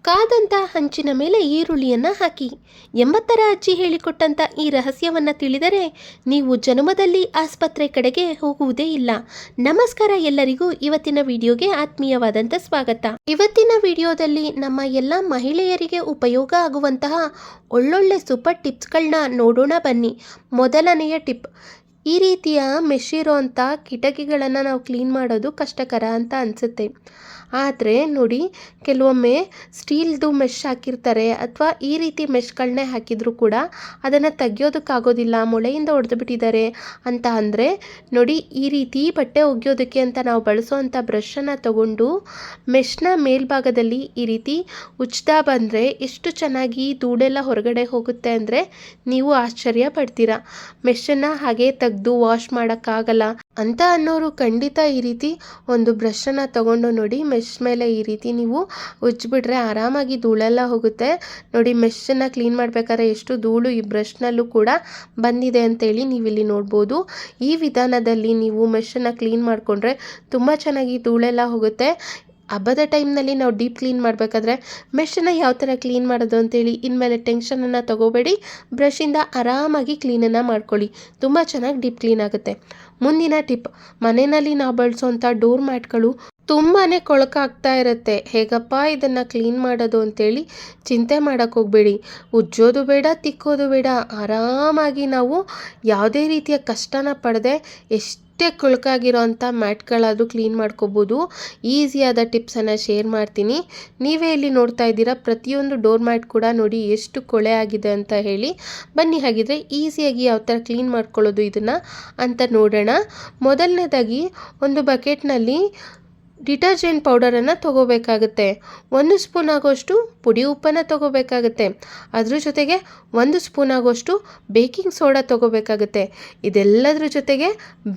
ಕಾದಂತ ಹಂಚಿನ ಮೇಲೆ ಈರುಳ್ಳಿಯನ್ನು ಹಾಕಿ 80ರ ಅಜ್ಜಿ ಹೇಳಿಕೊಟ್ಟಂಥ ಈ ರಹಸ್ಯವನ್ನು ತಿಳಿದರೆ ನೀವು ಜನ್ಮದಲ್ಲಿ ಆಸ್ಪತ್ರೆ ಕಡೆಗೆ ಹೋಗುವುದೇ ಇಲ್ಲ. ನಮಸ್ಕಾರ ಎಲ್ಲರಿಗೂ, ಇವತ್ತಿನ ವಿಡಿಯೋಗೆ ಆತ್ಮೀಯವಾದಂಥ ಸ್ವಾಗತ. ಇವತ್ತಿನ ವಿಡಿಯೋದಲ್ಲಿ ನಮ್ಮ ಎಲ್ಲ ಮಹಿಳೆಯರಿಗೆ ಉಪಯೋಗ ಆಗುವಂತಹ ಒಳ್ಳೊಳ್ಳೆ ಸೂಪರ್ ಟಿಪ್ಸ್ಗಳನ್ನ ನೋಡೋಣ ಬನ್ನಿ. ಮೊದಲನೆಯ ಟಿಪ್, ಈ ರೀತಿಯ ಮೆಶ್ ಇರೋಂಥ ಕಿಟಕಿಗಳನ್ನು ನಾವು ಕ್ಲೀನ್ ಮಾಡೋದು ಕಷ್ಟಕರ ಅಂತ ಅನಿಸುತ್ತೆ. ಆದರೆ ನೋಡಿ, ಕೆಲವೊಮ್ಮೆ ಸ್ಟೀಲ್ದು ಮೆಶ್ ಹಾಕಿರ್ತಾರೆ ಅಥವಾ ಈ ರೀತಿ ಮೆಶ್ಗಳನ್ನೇ ಹಾಕಿದರೂ ಕೂಡ ಅದನ್ನು ತೆಗಿಯೋದಕ್ಕಾಗೋದಿಲ್ಲ, ಮೊಳೆಯಿಂದ ಹೊಡೆದು ಬಿಟ್ಟಿದ್ದಾರೆ ಅಂತ ಅಂದರೆ ನೋಡಿ, ಈ ರೀತಿ ಬಟ್ಟೆ ಒಗೆಯೋದಕ್ಕೆ ಅಂತ ನಾವು ಬಳಸೋವಂಥ ಬ್ರಷನ್ನು ತಗೊಂಡು ಮೆಶ್ನ ಮೇಲ್ಭಾಗದಲ್ಲಿ ಈ ರೀತಿ ಉಜ್ತಾ ಬಂದರೆ ಎಷ್ಟು ಚೆನ್ನಾಗಿ ಧೂಳೆಲ್ಲ ಹೊರಗಡೆ ಹೋಗುತ್ತೆ ಅಂದರೆ ನೀವು ಆಶ್ಚರ್ಯ ಪಡ್ತೀರಾ. ಮೆಶನ್ನು ಹಾಗೆ ತೆಗೆದು ವಾಶ್ ಮಾಡೋಕ್ಕಾಗಲ್ಲ ಅಂತ ಅನ್ನೋರು ಖಂಡಿತ ಈ ರೀತಿ ಒಂದು ಬ್ರಷನ್ನು ತಗೊಂಡು ನೋಡಿ ಮೆಶ್ ಮೇಲೆ ಈ ರೀತಿ ನೀವು ಉಜ್ಜಿಬಿಟ್ರೆ ಆರಾಮಾಗಿ ಧೂಳೆಲ್ಲ ಹೋಗುತ್ತೆ. ನೋಡಿ, ಮೆಶನ್ನು ಕ್ಲೀನ್ ಮಾಡಬೇಕಾದ್ರೆ ಎಷ್ಟು ಧೂಳು ಈ ಬ್ರಷ್ನಲ್ಲೂ ಕೂಡ ಬಂದಿದೆ ಅಂತೇಳಿ ನೀವಿಲ್ಲಿ ನೋಡ್ಬೋದು. ಈ ವಿಧಾನದಲ್ಲಿ ನೀವು ಮೆಶನ್ನು ಕ್ಲೀನ್ ಮಾಡಿಕೊಂಡ್ರೆ ತುಂಬ ಚೆನ್ನಾಗಿ ಧೂಳೆಲ್ಲ ಹೋಗುತ್ತೆ. ಹಬ್ಬದ ಟೈಮ್ನಲ್ಲಿ ನಾವು ಡೀಪ್ ಕ್ಲೀನ್ ಮಾಡಬೇಕಾದ್ರೆ ಮೆಶನ್ನು ಯಾವ ಥರ ಕ್ಲೀನ್ ಮಾಡೋದು ಅಂತೇಳಿ ಇನ್ಮೇಲೆ ಟೆನ್ಷನನ್ನು ತಗೋಬೇಡಿ. ಬ್ರಷಿಂದ ಆರಾಮಾಗಿ ಕ್ಲೀನನ್ನು ಮಾಡ್ಕೊಳ್ಳಿ, ತುಂಬ ಚೆನ್ನಾಗಿ ಡೀಪ್ ಕ್ಲೀನ್ ಆಗುತ್ತೆ. ಮುಂದಿನ ಟಿಪ್, ಮನೆಯಲ್ಲಿ ನಾವು ಬಳಸೋವಂಥ ಡೋರ್ ಮ್ಯಾಟ್ಗಳು ತುಂಬಾ ಕೊಳಕಾಗ್ತಾ ಇರುತ್ತೆ. ಹೇಗಪ್ಪ ಇದನ್ನು ಕ್ಲೀನ್ ಮಾಡೋದು ಅಂತೇಳಿ ಚಿಂತೆ ಮಾಡೋಕ್ಕೆ ಹೋಗಬೇಡಿ. ಉಜ್ಜೋದು ಬೇಡ, ತಿಕ್ಕೋದು ಬೇಡ, ಆರಾಮಾಗಿ ನಾವು ಯಾವುದೇ ರೀತಿಯ ಕಷ್ಟನ ಪಡದೆ ಎಷ್ಟೇ ಕೊಳಕಾಗಿರೋಂಥ ಮ್ಯಾಟ್ಗಳಾದರೂ ಕ್ಲೀನ್ ಮಾಡ್ಕೋಬೋದು. ಈಸಿಯಾದ ಟಿಪ್ಸನ್ನು ಶೇರ್ ಮಾಡ್ತೀನಿ. ನೀವೇ ಇಲ್ಲಿ ನೋಡ್ತಾ ಇದ್ದೀರಾ, ಪ್ರತಿಯೊಂದು ಡೋರ್ ಮ್ಯಾಟ್ ಕೂಡ ನೋಡಿ ಎಷ್ಟು ಕೊಳೆ ಆಗಿದೆ ಅಂತ ಹೇಳಿ. ಬನ್ನಿ ಹಾಗಿದ್ರೆ ಈಸಿಯಾಗಿ ಯಾವ ಥರ ಕ್ಲೀನ್ ಮಾಡ್ಕೊಳ್ಳೋದು ಇದನ್ನು ಅಂತ ನೋಡೋಣ. ಮೊದಲನೇದಾಗಿ ಒಂದು ಬಕೆಟ್ನಲ್ಲಿ ಡಿಟರ್ಜೆಂಟ್ ಪೌಡರನ್ನು ತೊಗೋಬೇಕಾಗುತ್ತೆ. 1 ಸ್ಪೂನ್ ಆಗೋಷ್ಟು ಪುಡಿ ಉಪ್ಪನ್ನು ತೊಗೋಬೇಕಾಗುತ್ತೆ. ಅದ್ರ ಜೊತೆಗೆ 1 ಸ್ಪೂನ್ ಆಗೋಷ್ಟು ಬೇಕಿಂಗ್ ಸೋಡಾ ತೊಗೋಬೇಕಾಗುತ್ತೆ. ಇದೆಲ್ಲದ್ರ ಜೊತೆಗೆ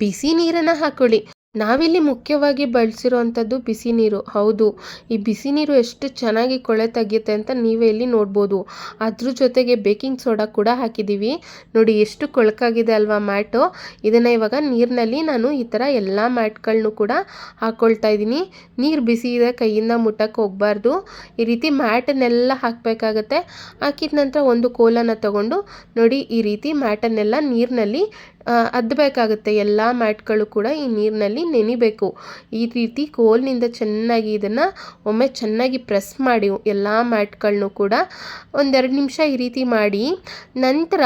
ಬಿಸಿ ನೀರನ್ನು ಹಾಕ್ಕೊಳ್ಳಿ. ನಾವಿಲ್ಲಿ ಮುಖ್ಯವಾಗಿ ಬಳಸಿರೋವಂಥದ್ದು ಬಿಸಿ ನೀರು. ಹೌದು, ಈ ಬಿಸಿ ನೀರು ಎಷ್ಟು ಚೆನ್ನಾಗಿ ಕೊಳೆ ತೆಗೆಯುತ್ತೆ ಅಂತ ನೀವೇ ಇಲ್ಲಿ ನೋಡ್ಬೋದು. ಅದ್ರ ಜೊತೆಗೆ ಬೇಕಿಂಗ್ ಸೋಡಾ ಕೂಡ ಹಾಕಿದ್ದೀವಿ. ನೋಡಿ ಎಷ್ಟು ಕೊಳಕಾಗಿದೆ ಅಲ್ವಾ ಮ್ಯಾಟು. ಇದನ್ನು ಇವಾಗ ನೀರಿನಲ್ಲಿ ನಾನು ಈ ಥರ ಎಲ್ಲ ಮ್ಯಾಟ್ಗಳನ್ನೂ ಕೂಡ ಹಾಕ್ಕೊಳ್ತಾ ಇದ್ದೀನಿ. ನೀರು ಬಿಸಿ ಇದೆ, ಕೈಯಿಂದ ಮುಟ್ಟಕ್ಕೆ ಹೋಗಬಾರ್ದು. ಈ ರೀತಿ ಮ್ಯಾಟನ್ನೆಲ್ಲ ಹಾಕಬೇಕಾಗತ್ತೆ. ಹಾಕಿದ ನಂತರ ಒಂದು ಕೋಲನ್ನು ತಗೊಂಡು ನೋಡಿ ಈ ರೀತಿ ಮ್ಯಾಟನ್ನೆಲ್ಲ ನೀರಿನಲ್ಲಿ ಅದ್ದಬೇಕಾಗುತ್ತೆ. ಎಲ್ಲ ಮ್ಯಾಟ್ಗಳು ಕೂಡ ಈ ನೀರಿನಲ್ಲಿ ನೆನಿಬೇಕು. ಈ ರೀತಿ ಕೋಲ್ನಿಂದ ಚೆನ್ನಾಗಿ ಇದನ್ನು ಒಮ್ಮೆ ಚೆನ್ನಾಗಿ ಪ್ರೆಸ್ ಮಾಡಿ ಎಲ್ಲ ಮ್ಯಾಟ್ಗಳನ್ನೂ ಕೂಡ 1-2 ನಿಮಿಷ ಈ ರೀತಿ ಮಾಡಿ ನಂತರ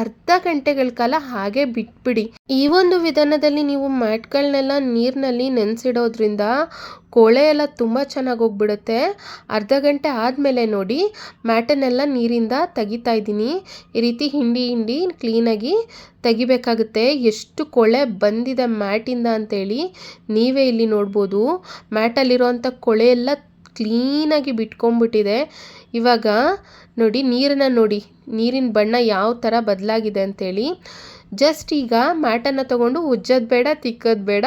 ಅರ್ಧ ಗಂಟೆಗಳ ಕಾಲ ಹಾಗೆ ಬಿಟ್ಬಿಡಿ. ಈ ಒಂದು ವಿಧಾನದಲ್ಲಿ ನೀವು ಮ್ಯಾಟ್ಗಳನ್ನೆಲ್ಲ ನೀರಿನಲ್ಲಿ ನೆನೆಸಿಡೋದ್ರಿಂದ ಕೊಳೆ ಎಲ್ಲ ತುಂಬ ಚೆನ್ನಾಗಿ ಹೋಗ್ಬಿಡುತ್ತೆ. ಅರ್ಧ ಗಂಟೆ ಆದಮೇಲೆ ನೋಡಿ ಮ್ಯಾಟನ್ನೆಲ್ಲ ನೀರಿಂದ ತೆಗಿತಾ ಇದ್ದೀನಿ. ಈ ರೀತಿ ಹಿಂಡಿ ಕ್ಲೀನಾಗಿ ತೆಗಿಬೇಕಾಗುತ್ತೆ. ಎಷ್ಟು ಕೊಳೆ ಬಂದಿದೆ ಮ್ಯಾಟಿಂದ ಅಂತೇಳಿ ನೀವೇ ಇಲ್ಲಿ ನೋಡ್ಬೋದು. ಮ್ಯಾಟಲ್ಲಿರೋವಂಥ ಕೊಳೆ ಎಲ್ಲ ಕ್ಲೀನಾಗಿ ಬಿಟ್ಕೊಂಡ್ಬಿಟ್ಟಿದೆ. ಇವಾಗ ನೋಡಿ ನೀರನ್ನು ನೋಡಿ, ನೀರಿನ ಬಣ್ಣ ಯಾವ ಥರ ಬದಲಾಗಿದೆ ಅಂತೇಳಿ. ಜಸ್ಟ್ ಈಗ ಮ್ಯಾಟನ್ನು ತೊಗೊಂಡು ಉಜ್ಜೋದು ಬೇಡ, ತಿಕ್ಕೋದು ಬೇಡ,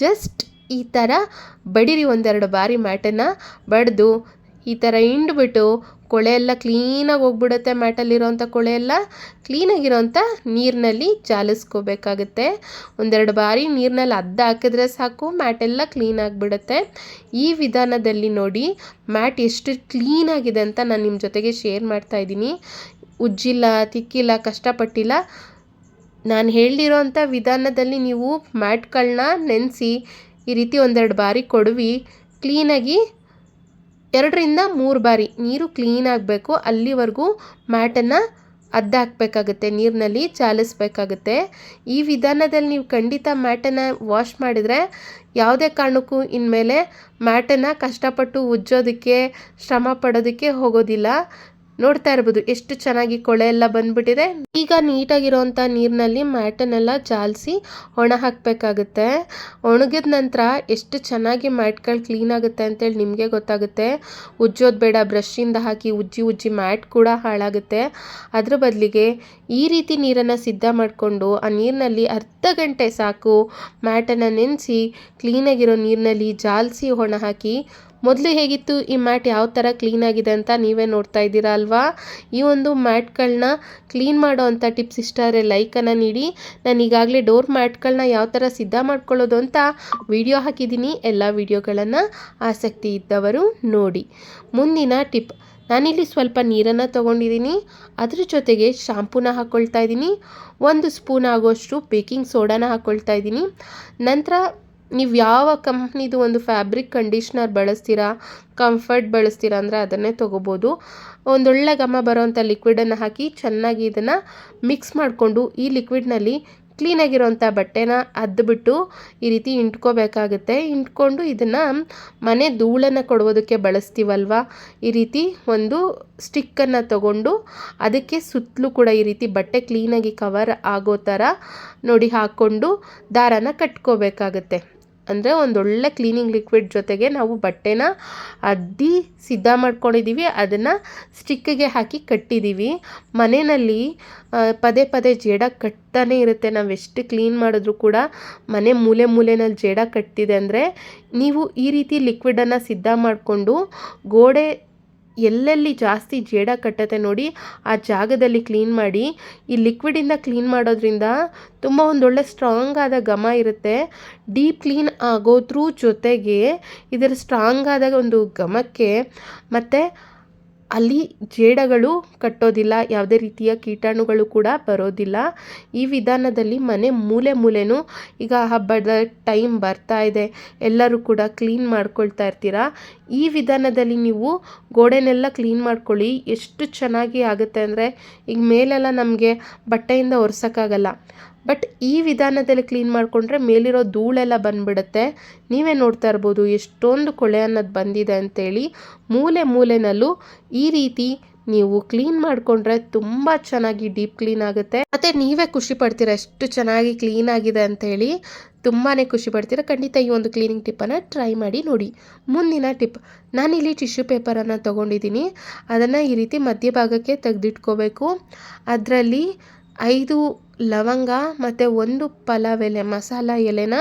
ಜಸ್ಟ್ ಈ ಥರ ಬಡಿರಿ. 1-2 ಬಾರಿ ಮ್ಯಾಟನ್ನು ಬಡಿದು ಈ ಥರ ಹಿಂಡ್ಬಿಟ್ಟು ಕೊಳೆ ಎಲ್ಲ ಕ್ಲೀನಾಗಿ ಹೋಗ್ಬಿಡುತ್ತೆ. ಮ್ಯಾಟಲ್ಲಿರೋಂಥ ಕೊಳೆ ಎಲ್ಲ ಕ್ಲೀನಾಗಿರೋಂಥ ನೀರಿನಲ್ಲಿ ಜಾಲಿಸ್ಕೋಬೇಕಾಗುತ್ತೆ. 1-2 ಬಾರಿ ನೀರಿನಲ್ಲಿ ಅದ್ದ ಹಾಕಿದ್ರೆ ಸಾಕು, ಮ್ಯಾಟೆಲ್ಲ ಕ್ಲೀನ್ ಆಗಿಬಿಡುತ್ತೆ. ಈ ವಿಧಾನದಲ್ಲಿ ನೋಡಿ ಮ್ಯಾಟ್ ಎಷ್ಟು ಕ್ಲೀನಾಗಿದೆ ಅಂತ ನಾನು ನಿಮ್ಮ ಜೊತೆಗೆ ಶೇರ್ ಮಾಡ್ತಾಯಿದ್ದೀನಿ. ಉಜ್ಜಿಲ್ಲ, ತಿಕ್ಕಿಲ್ಲ, ಕಷ್ಟಪಟ್ಟಿಲ್ಲ. ನಾನು ಹೇಳಿರೋಂಥ ವಿಧಾನದಲ್ಲಿ ನೀವು ಮ್ಯಾಟ್ಗಳನ್ನ ನೆನೆಸಿ ಈ ರೀತಿ 1-2 ಬಾರಿ ಕೊಡವಿ ಕ್ಲೀನಾಗಿ 2-3 ಬಾರಿ ನೀರು ಕ್ಲೀನ್ ಆಗಬೇಕು. ಅಲ್ಲಿವರೆಗೂ ಮ್ಯಾಟನ್ನು ಅದ್ದ ಹಾಕಬೇಕಾಗುತ್ತೆ, ನೀರಿನಲ್ಲಿ ಚಾಲಿಸ್ಬೇಕಾಗುತ್ತೆ. ಈ ವಿಧಾನದಲ್ಲಿ ನೀವು ಖಂಡಿತ ಮ್ಯಾಟನ್ನು ವಾಶ್ ಮಾಡಿದರೆ ಯಾವುದೇ ಕಾರಣಕ್ಕೂ ಇನ್ಮೇಲೆ ಮ್ಯಾಟನ್ನು ಕಷ್ಟಪಟ್ಟು ಉಜ್ಜೋದಕ್ಕೆ ಶ್ರಮ ಪಡೋದಕ್ಕೆ ಹೋಗೋದಿಲ್ಲ. ನೋಡ್ತಾ ಇರ್ಬೋದು ಎಷ್ಟು ಚೆನ್ನಾಗಿ ಕೊಳೆ ಎಲ್ಲ ಬಂದ್ಬಿಟ್ಟಿದೆ. ಈಗ ನೀಟಾಗಿರೋಂಥ ನೀರಿನಲ್ಲಿ ಮ್ಯಾಟನ್ನೆಲ್ಲ ಜಾಲಿಸಿ ಒಣ ಹಾಕಬೇಕಾಗುತ್ತೆ. ಒಣಗಿದ ನಂತರ ಎಷ್ಟು ಚೆನ್ನಾಗಿ ಮ್ಯಾಟ್ಗಳು ಕ್ಲೀನ್ ಆಗುತ್ತೆ ಅಂತೇಳಿ ನಿಮಗೆ ಗೊತ್ತಾಗುತ್ತೆ. ಉಜ್ಜೋದು ಬೇಡ, ಬ್ರಷಿಂದ ಹಾಕಿ ಉಜ್ಜಿ ಮ್ಯಾಟ್ ಕೂಡ ಹಾಳಾಗುತ್ತೆ. ಅದ್ರ ಬದಲಿಗೆ ಈ ರೀತಿ ನೀರನ್ನು ಸಿದ್ಧ ಮಾಡಿಕೊಂಡು ಆ ನೀರಿನಲ್ಲಿ ಅರ್ಧ ಗಂಟೆ ಸಾಕು ಮ್ಯಾಟನ್ನು ನೆನೆಸಿ ಕ್ಲೀನಾಗಿರೋ ನೀರಿನಲ್ಲಿ ಜಾಲಿಸಿ ಒಣ ಹಾಕಿ ಮೊದಲು ಹೇಗಿತ್ತು ಈ ಮ್ಯಾಟ್ ಯಾವ ಥರ ಕ್ಲೀನಾಗಿದೆ ಅಂತ ನೀವೇ ನೋಡ್ತಾ ಇದ್ದೀರಾ ಅಲ್ವಾ. ಈ ಒಂದು ಮ್ಯಾಟ್ಗಳನ್ನ ಕ್ಲೀನ್ ಮಾಡೋ ಅಂಥ ಟಿಪ್ಸ್ ಇಷ್ಟ ಆದರೆ ಲೈಕನ್ನು ನೀಡಿ. ನಾನು ಈಗಾಗಲೇ ಡೋರ್ ಮ್ಯಾಟ್ಗಳನ್ನ ಯಾವ ಥರ ಸಿದ್ಧ ಮಾಡ್ಕೊಳ್ಳೋದು ಅಂತ ವಿಡಿಯೋ ಹಾಕಿದ್ದೀನಿ. ಎಲ್ಲ ವಿಡಿಯೋಗಳನ್ನು ಆಸಕ್ತಿ ಇದ್ದವರು ನೋಡಿ. ಮುಂದಿನ ಟಿಪ್, ನಾನಿಲ್ಲಿ ಸ್ವಲ್ಪ ನೀರನ್ನು ತೊಗೊಂಡಿದ್ದೀನಿ, ಅದ್ರ ಜೊತೆಗೆ ಶಾಂಪೂನ ಹಾಕ್ಕೊಳ್ತಾ ಇದ್ದೀನಿ, 1 ಸ್ಪೂನ್ ಆಗೋಷ್ಟು ಬೇಕಿಂಗ್ ಸೋಡಾನ ಹಾಕ್ಕೊಳ್ತಾ ಇದ್ದೀನಿ. ನಂತರ ನೀವು ಯಾವ ಕಂಪ್ನಿದು ಒಂದು ಫ್ಯಾಬ್ರಿಕ್ ಕಂಡೀಷ್ನರ್ ಬಳಸ್ತೀರಾ, ಕಂಫರ್ಟ್ ಬಳಸ್ತೀರಾ ಅಂದರೆ ಅದನ್ನೇ ತೊಗೋಬೋದು. ಒಂದೊಳ್ಳೆ ಘಮ ಬರೋವಂಥ ಲಿಕ್ವಿಡನ್ನು ಹಾಕಿ ಚೆನ್ನಾಗಿ ಇದನ್ನು ಮಿಕ್ಸ್ ಮಾಡಿಕೊಂಡು ಈ ಲಿಕ್ವಿಡ್ನಲ್ಲಿ ಕ್ಲೀನಾಗಿರೋವಂಥ ಬಟ್ಟೆನ ಅದ್ಬಿಟ್ಟು ಈ ರೀತಿ ಇಂಟ್ಕೋಬೇಕಾಗುತ್ತೆ. ಇಂಟ್ಕೊಂಡು ಇದನ್ನು ಮನೆ ಧೂಳನ್ನು ಕೊಡುವುದಕ್ಕೆ ಬಳಸ್ತೀವಲ್ವ, ಈ ರೀತಿ ಒಂದು ಸ್ಟಿಕ್ಕನ್ನು ತಗೊಂಡು ಅದಕ್ಕೆ ಸುತ್ತಲೂ ಕೂಡ ಈ ರೀತಿ ಬಟ್ಟೆ ಕ್ಲೀನಾಗಿ ಕವರ್ ಆಗೋ ಥರ ನೋಡಿ ಹಾಕ್ಕೊಂಡು ದಾರನ ಕಟ್ಕೋಬೇಕಾಗುತ್ತೆ. ಅಂದರೆ ಒಂದೊಳ್ಳೆ ಕ್ಲೀನಿಂಗ್ ಲಿಕ್ವಿಡ್ ಜೊತೆಗೆ ನಾವು ಬಟ್ಟೆನ ಅದ್ದಿ ಸಿದ್ಧ ಮಾಡ್ಕೊಂಡಿದ್ದೀವಿ, ಅದನ್ನು ಸ್ಟಿಕ್ಕಿಗೆ ಹಾಕಿ ಕಟ್ಟಿದ್ದೀವಿ. ಮನೆಯಲ್ಲಿ ಪದೇ ಪದೇ ಜೇಡ ಕಟ್ತಾನೆ ಇರುತ್ತೆ. ನಾವು ಎಷ್ಟು ಕ್ಲೀನ್ ಮಾಡಿದ್ರೂ ಕೂಡ ಮನೆ ಮೂಲೆಯಲ್ಲಿ ಜೇಡ ಕಟ್ಟಿದೆ ಅಂದರೆ ನೀವು ಈ ರೀತಿ ಲಿಕ್ವಿಡನ್ನು ಸಿದ್ಧ ಮಾಡಿಕೊಂಡು ಗೋಡೆ ಎಲ್ಲೆಲ್ಲಿ ಜಾಸ್ತಿ ಜೇಡ ಕಟ್ಟತ್ತೆ ನೋಡಿ ಆ ಜಾಗದಲ್ಲಿ ಕ್ಲೀನ್ ಮಾಡಿ. ಈ ಲಿಕ್ವಿಡಿಂದ ಕ್ಲೀನ್ ಮಾಡೋದ್ರಿಂದ ತುಂಬ ಒಂದೊಳ್ಳೆ ಸ್ಟ್ರಾಂಗ್ ಆದ ಘಮ ಇರುತ್ತೆ. ಡೀಪ್ ಕ್ಲೀನ್ ಆಗೋದ್ರ ಜೊತೆಗೆ ಇದರ ಸ್ಟ್ರಾಂಗ್ ಆದ ಒಂದು ಘಮಕ್ಕೆ ಮತ್ತು ಅಲ್ಲಿ ಜೇಡಗಳು ಕಟ್ಟೋದಿಲ್ಲ, ಯಾವುದೇ ರೀತಿಯ ಕೀಟಾಣುಗಳು ಕೂಡ ಬರೋದಿಲ್ಲ. ಈ ವಿಧಾನದಲ್ಲಿ ಮನೆ ಮೂಲೆನೂ ಈಗ ಹಬ್ಬದ ಟೈಮ್ ಬರ್ತಾ ಇದೆ, ಎಲ್ಲರೂ ಕೂಡ ಕ್ಲೀನ್ ಮಾಡ್ಕೊಳ್ತಾ ಇರ್ತೀರಾ. ಈ ವಿಧಾನದಲ್ಲಿ ನೀವು ಗೋಡೆನೆಲ್ಲ ಕ್ಲೀನ್ ಮಾಡ್ಕೊಳ್ಳಿ, ಎಷ್ಟು ಚೆನ್ನಾಗಿ ಆಗುತ್ತೆ ಅಂದರೆ ಈಗ ಮೇಲೆಲ್ಲ ನಮಗೆ ಬಟ್ಟೆಯಿಂದ ಒರೆಸೋಕ್ಕಾಗಲ್ಲ. ಬಟ್ ಈ ವಿಧಾನದಲ್ಲಿ ಕ್ಲೀನ್ ಮಾಡಿಕೊಂಡ್ರೆ ಮೇಲಿರೋ ಧೂಳೆಲ್ಲ ಬಂದುಬಿಡುತ್ತೆ. ನೀವೇ ನೋಡ್ತಾ ಇರ್ಬೋದು ಎಷ್ಟೊಂದು ಕೊಳೆ ಅನ್ನೋದು ಬಂದಿದೆ ಅಂತೇಳಿ. ಮೂಲೆನಲ್ಲೂ ಈ ರೀತಿ ನೀವು ಕ್ಲೀನ್ ಮಾಡಿಕೊಂಡ್ರೆ ತುಂಬ ಚೆನ್ನಾಗಿ ಡೀಪ್ ಕ್ಲೀನ್ ಆಗುತ್ತೆ. ಮತ್ತು ನೀವೇ ಖುಷಿ ಪಡ್ತೀರಾ ಎಷ್ಟು ಚೆನ್ನಾಗಿ ಕ್ಲೀನ್ ಆಗಿದೆ ಅಂತೇಳಿ, ತುಂಬಾ ಖುಷಿ ಪಡ್ತೀರಾ. ಖಂಡಿತ ಈ ಒಂದು ಕ್ಲೀನಿಂಗ್ ಟಿಪ್ಪನ್ನು ಟ್ರೈ ಮಾಡಿ ನೋಡಿ. ಮುಂದಿನ ಟಿಪ್, ನಾನಿಲ್ಲಿ ಟಿಶ್ಯೂ ಪೇಪರನ್ನು ತೊಗೊಂಡಿದ್ದೀನಿ, ಅದನ್ನು ಈ ರೀತಿ ಮಧ್ಯಭಾಗಕ್ಕೆ ತೆಗೆದಿಟ್ಕೋಬೇಕು. ಅದರಲ್ಲಿ 5 ಲವಂಗ ಮತ್ತು 1 ಪಲಾವ್ ಎಲೆ ಮಸಾಲ ಎಲೆನ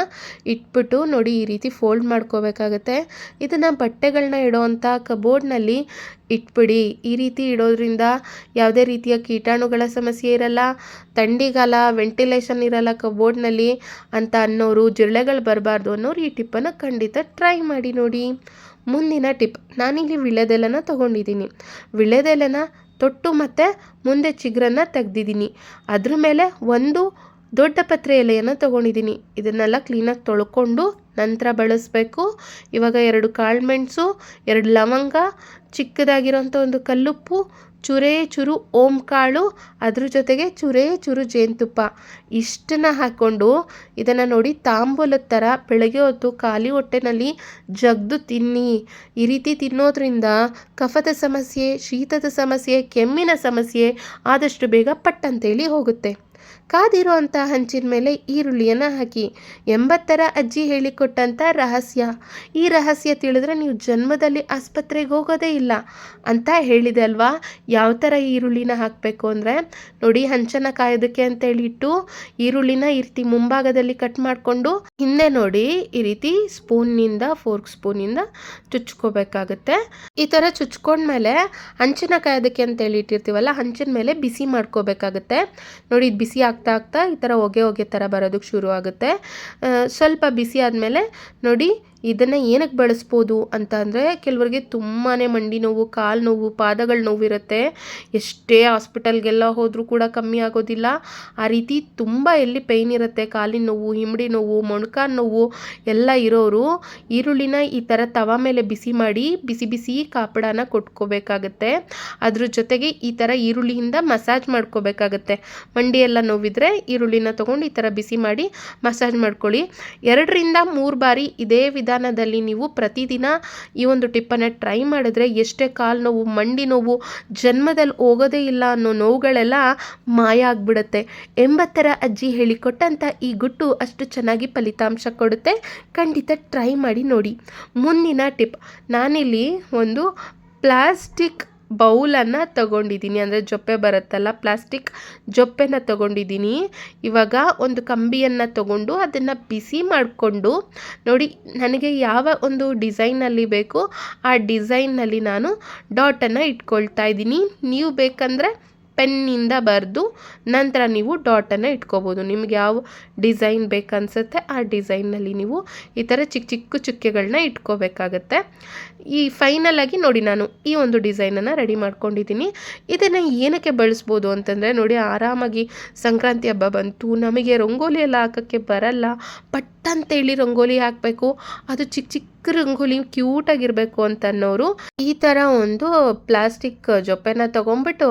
ಇಟ್ಬಿಟ್ಟು ನೋಡಿ ಈ ರೀತಿ ಫೋಲ್ಡ್ ಮಾಡ್ಕೋಬೇಕಾಗತ್ತೆ. ಇದನ್ನು ಬಟ್ಟೆಗಳನ್ನ ಇಡೋವಂಥ ಕಬೋರ್ಡ್ನಲ್ಲಿ ಇಟ್ಬಿಡಿ. ಈ ರೀತಿ ಇಡೋದ್ರಿಂದ ಯಾವುದೇ ರೀತಿಯ ಕೀಟಾಣುಗಳ ಸಮಸ್ಯೆ ಇರಲ್ಲ, ಥಂಡಿಗಾಲ ವೆಂಟಿಲೇಷನ್ ಇರಲ್ಲ ಕಬೋರ್ಡ್ನಲ್ಲಿ ಅಂತ ಅನ್ನೋರು, ಜಿರಳೆಗಳು ಬರಬಾರ್ದು ಅನ್ನೋರು ಈ ಟಿಪ್ಪನ್ನು ಖಂಡಿತ ಟ್ರೈ ಮಾಡಿ ನೋಡಿ. ಮುಂದಿನ ಟಿಪ್, ನಾನಿಲ್ಲಿ ವಿಳೆದೆಲೆನ ತೊಗೊಂಡಿದ್ದೀನಿ. ವಿಳೆದೆಲೆನ ತೊಟ್ಟು ಮತ್ತು ಮುಂದೆ ಚಿಗುರನ್ನು ತೆಗೆದಿದ್ದೀನಿ. ಅದ್ರ ಮೇಲೆ 1 ದೊಡ್ಡ ಪತ್ರೆ ಎಲೆಯನ್ನು ತೊಗೊಂಡಿದ್ದೀನಿ. ಇದನ್ನೆಲ್ಲ ಕ್ಲೀನಾಗಿ ತೊಳ್ಕೊಂಡು ನಂತರ ಬಳಸಬೇಕು. ಇವಾಗ 2 ಕಾಳುಮೆಣಸು, 2 ಲವಂಗ, ಚಿಕ್ಕದಾಗಿರೋಂಥ ಒಂದು ಕಲ್ಲುಪ್ಪು, ಚೂರೇ ಚೂರು ಓಂ ಕಾಳು, ಅದ್ರ ಜೊತೆಗೆ ಚೂರೇ ಚೂರು ಜೇನುತುಪ್ಪ, ಇಷ್ಟನ್ನು ಹಾಕ್ಕೊಂಡು ಇದನ್ನು ನೋಡಿ ತಾಂಬೂಲದ ಥರ ಬೆಳಗ್ಗೆ ಹೊತ್ತು ಖಾಲಿ ಹೊಟ್ಟೆನಲ್ಲಿ ಜಗ್ದು ತಿನ್ನಿ. ಈ ರೀತಿ ತಿನ್ನೋದ್ರಿಂದ ಕಫದ ಸಮಸ್ಯೆ, ಶೀತದ ಸಮಸ್ಯೆ, ಕೆಮ್ಮಿನ ಸಮಸ್ಯೆ ಆದಷ್ಟು ಬೇಗ ಪಟ್ಟಂತೇಳಿ ಹೋಗುತ್ತೆ. ಕಾದಿರೋ ಅಂಥ ಹಂಚಿನ ಮೇಲೆ ಈರುಳ್ಳಿಯನ್ನು ಹಾಕಿ. 80ರ ಅಜ್ಜಿ ಹೇಳಿಕೊಟ್ಟಂಥ ರಹಸ್ಯ. ಈ ರಹಸ್ಯ ತಿಳಿದ್ರೆ ನೀವು ಜನ್ಮದಲ್ಲಿ ಆಸ್ಪತ್ರೆಗೆ ಹೋಗೋದೇ ಇಲ್ಲ ಅಂತ ಹೇಳಿದೆ ಅಲ್ವಾ. ಯಾವ ಥರ ಈರುಳ್ಳಿನ ಹಾಕಬೇಕು ಅಂದರೆ ನೋಡಿ, ಹಂಚನ್ನು ಕಾಯೋದಕ್ಕೆ ಅಂತೇಳಿ ಇಟ್ಟು ಈರುಳ್ಳಿನ ಈ ರೀತಿ ಮುಂಭಾಗದಲ್ಲಿ ಕಟ್ ಮಾಡಿಕೊಂಡು ಹಿಂದೆ ನೋಡಿ ಈ ರೀತಿ ಫೋರ್ಕ್ ಸ್ಪೂನಿಂದ ಚುಚ್ಕೋಬೇಕಾಗುತ್ತೆ. ಈ ಥರ ಚುಚ್ಕೊಂಡ್ಮೇಲೆ ಹಂಚನ್ನ ಕಾಯೋದಕ್ಕೆ ಅಂತೇಳಿ ಇಟ್ಟಿರ್ತೀವಲ್ಲ, ಹಂಚಿನ ಮೇಲೆ ಬಿಸಿ ಮಾಡ್ಕೋಬೇಕಾಗುತ್ತೆ. ನೋಡಿ ಇದು ಬಿಸಿ ಆಗ್ತಾ ಈ ಥರ ಹೊಗೆ ಥರ ಬರೋದಕ್ಕೆ ಶುರು ಆಗುತ್ತೆ. ಸ್ವಲ್ಪ ಬಿಸಿ ಆದಮೇಲೆ ನೋಡಿ ಇದನ್ನು ಏನಕ್ಕೆ ಬಳಸ್ಬೋದು ಅಂತ ಅಂದರೆ, ಕೆಲವರಿಗೆ ತುಂಬಾ ಮಂಡಿ ನೋವು, ಕಾಲು ನೋವು, ಪಾದಗಳ ನೋವು ಇರುತ್ತೆ. ಎಷ್ಟೇ ಹಾಸ್ಪಿಟಲ್ಗೆಲ್ಲ ಹೋದರೂ ಕೂಡ ಕಮ್ಮಿ ಆಗೋದಿಲ್ಲ. ಆ ರೀತಿ ತುಂಬ ಎಲ್ಲಿ ಪೇಯ್ನ್ ಇರುತ್ತೆ, ಕಾಲಿನ ನೋವು, ಹಿಮ್ಮಡಿ ನೋವು, ಮೊಣಕಾಲು ನೋವು ಎಲ್ಲ ಇರೋರು ಈರುಳ್ಳಿನ ಈ ಥರ ತವ ಮೇಲೆ ಬಿಸಿ ಮಾಡಿ ಬಿಸಿ ಕಾಪಡಾನ ಕೊಟ್ಕೋಬೇಕಾಗತ್ತೆ. ಅದ್ರ ಜೊತೆಗೆ ಈ ಥರ ಈರುಳ್ಳಿಯಿಂದ ಮಸಾಜ್ ಮಾಡ್ಕೋಬೇಕಾಗತ್ತೆ. ಮಂಡಿ ಎಲ್ಲ ನೋವಿದ್ರೆ ಈರುಳ್ಳಿನ ತೊಗೊಂಡು ಈ ಥರ ಬಿಸಿ ಮಾಡಿ ಮಸಾಜ್ ಮಾಡ್ಕೊಳ್ಳಿ. 2 ರಿಂದ 3 ಬಾರಿ ಇದೇ ವಿಧಾನದಲ್ಲಿ ನೀವು ಪ್ರತಿದಿನ ಈ ಒಂದು ಟಿಪ್ಪನ್ನು ಟ್ರೈ ಮಾಡಿದ್ರೆ ಎಷ್ಟೇ ಕಾಲು ನೋವು, ಮಂಡಿ ನೋವು, ಜನ್ಮದಲ್ಲಿ ಹೋಗೋದೇ ಇಲ್ಲ ಅನ್ನೋ ನೋವುಗಳೆಲ್ಲ ಮಾಯ ಆಗಿಬಿಡುತ್ತೆ. 80ರ ಅಜ್ಜಿ ಹೇಳಿಕೊಟ್ಟಂಥ ಈ ಗುಟ್ಟು ಅಷ್ಟು ಚೆನ್ನಾಗಿ ಫಲಿತಾಂಶ ಕೊಡುತ್ತೆ. ಖಂಡಿತ ಟ್ರೈ ಮಾಡಿ ನೋಡಿ. ಮುಂದಿನ ಟಿಪ್, ನಾನಿಲ್ಲಿ ಒಂದು ಪ್ಲಾಸ್ಟಿಕ್ ಬೌಲನ್ನು ತಗೊಂಡಿದ್ದೀನಿ, ಅಂದರೆ ಜೊಪ್ಪೆ ಬರುತ್ತಲ್ಲ ಪ್ಲಾಸ್ಟಿಕ್ ಜೊಪ್ಪೆನ ತಗೊಂಡಿದ್ದೀನಿ. ಇವಾಗ ಒಂದು ಕಂಬಿಯನ್ನು ತಗೊಂಡು ಅದನ್ನು ಬಿಸಿ ಮಾಡಿಕೊಂಡು ನೋಡಿ, ನನಗೆ ಯಾವ ಒಂದು ಡಿಸೈನಲ್ಲಿ ಬೇಕು ಆ ಡಿಸೈನ್ನಲ್ಲಿ ನಾನು ಡಾಟನ್ನು ಇಟ್ಕೊಳ್ತಾ ಇದ್ದೀನಿ. ನೀವು ಬೇಕಂದರೆ ಪೆನ್ನಿಂದ ಬರೆದು ನಂತರ ನೀವು ಡಾಟನ್ನು ಇಟ್ಕೋಬೋದು. ನಿಮ್ಗೆ ಯಾವ ಡಿಸೈನ್ ಬೇಕನ್ಸುತ್ತೆ ಆ ಡಿಸೈನ್ನಲ್ಲಿ ನೀವು ಈ ಥರ ಚಿಕ್ಕ ಚಿಕ್ಕ ಚುಕ್ಕೆಗಳನ್ನ ಇಟ್ಕೋಬೇಕಾಗತ್ತೆ. ಈ ಫೈನಲ್ ಆಗಿ ನೋಡಿ, ನಾನು ಈ ಒಂದು ಡಿಸೈನನ್ನು ರೆಡಿ ಮಾಡ್ಕೊಂಡಿದ್ದೀನಿ. ಇದನ್ನು ಏನಕ್ಕೆ ಬಳಸ್ಬೋದು ಅಂತಂದರೆ ನೋಡಿ, ಆರಾಮಾಗಿ ಸಂಕ್ರಾಂತಿ ಹಬ್ಬ ಬಂತು, ನಮಗೆ ರಂಗೋಲಿ ಎಲ್ಲ ಹಾಕೋಕ್ಕೆ ಬರಲ್ಲ, ಪಟ್ಟಂತೇಳಿ ರಂಗೋಲಿ ಹಾಕಬೇಕು, ಅದು ಚಿಕ್ಕ ಚಿಕ್ಕ ರಂಗೋಲಿ ಕ್ಯೂಟಾಗಿರಬೇಕು ಅಂತ ಅನ್ನೋರು ಈ ಥರ ಒಂದು ಪ್ಲಾಸ್ಟಿಕ್ ಜೊಪ್ಪೆನ ತೊಗೊಂಬಿಟ್ಟು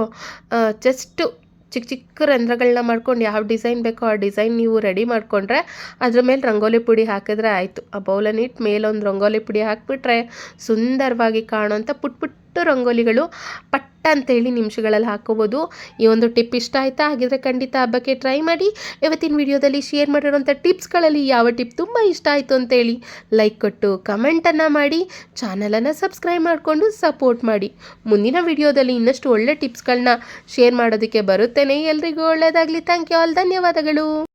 ಜಸ್ಟು ಚಿಕ್ಕ ಚಿಕ್ಕ ರಂಧ್ರಗಳನ್ನ ಮಾಡ್ಕೊಂಡು ಯಾವ ಡಿಸೈನ್ ಬೇಕೋ ಆ ಡಿಸೈನ್ ನೀವು ರೆಡಿ ಮಾಡಿಕೊಂಡ್ರೆ ಅದ್ರ ಮೇಲೆ ರಂಗೋಲಿ ಪುಡಿ ಹಾಕಿದ್ರೆ ಆಯಿತು. ಆ ಬೌಲನ್ನು ಇಟ್ಟು ಮೇಲೊಂದು ರಂಗೋಲಿ ಪುಡಿ ಹಾಕಿಬಿಟ್ರೆ ಸುಂದರವಾಗಿ ಕಾಣೋಂಥ ಪುಟ್ಟ ಪುಟ್ಟ ರಂಗೋಲಿಗಳು ಪಟ್ಟ ಅಂತೇಳಿ ನಿಮಿಷಗಳಲ್ಲಿ ಹಾಕೋಬೋದು. ಈ ಒಂದು ಟಿಪ್ ಇಷ್ಟ ಆಯಿತಾ? ಹಾಗಿದ್ರೆ ಖಂಡಿತ ಹಬ್ಬಕ್ಕೆ ಟ್ರೈ ಮಾಡಿ. ಇವತ್ತಿನ ವಿಡಿಯೋದಲ್ಲಿ ಶೇರ್ ಮಾಡಿರೋಂಥ ಟಿಪ್ಸ್ಗಳಲ್ಲಿ ಯಾವ ಟಿಪ್ ತುಂಬ ಇಷ್ಟ ಆಯಿತು ಅಂತೇಳಿ ಲೈಕ್ ಕೊಟ್ಟು ಕಮೆಂಟನ್ನು ಮಾಡಿ, ಚಾನಲನ್ನು ಸಬ್ಸ್ಕ್ರೈಬ್ ಮಾಡಿಕೊಂಡು ಸಪೋರ್ಟ್ ಮಾಡಿ. ಮುಂದಿನ ವಿಡಿಯೋದಲ್ಲಿ ಇನ್ನಷ್ಟು ಒಳ್ಳೆ ಟಿಪ್ಸ್ಗಳನ್ನ ಶೇರ್ ಮಾಡೋದಕ್ಕೆ ಬರುತ್ತೇನೆ. ಎಲ್ರಿಗೂ ಒಳ್ಳೆಯದಾಗಲಿ. Thank you all. ಧನ್ಯವಾದಗಳು.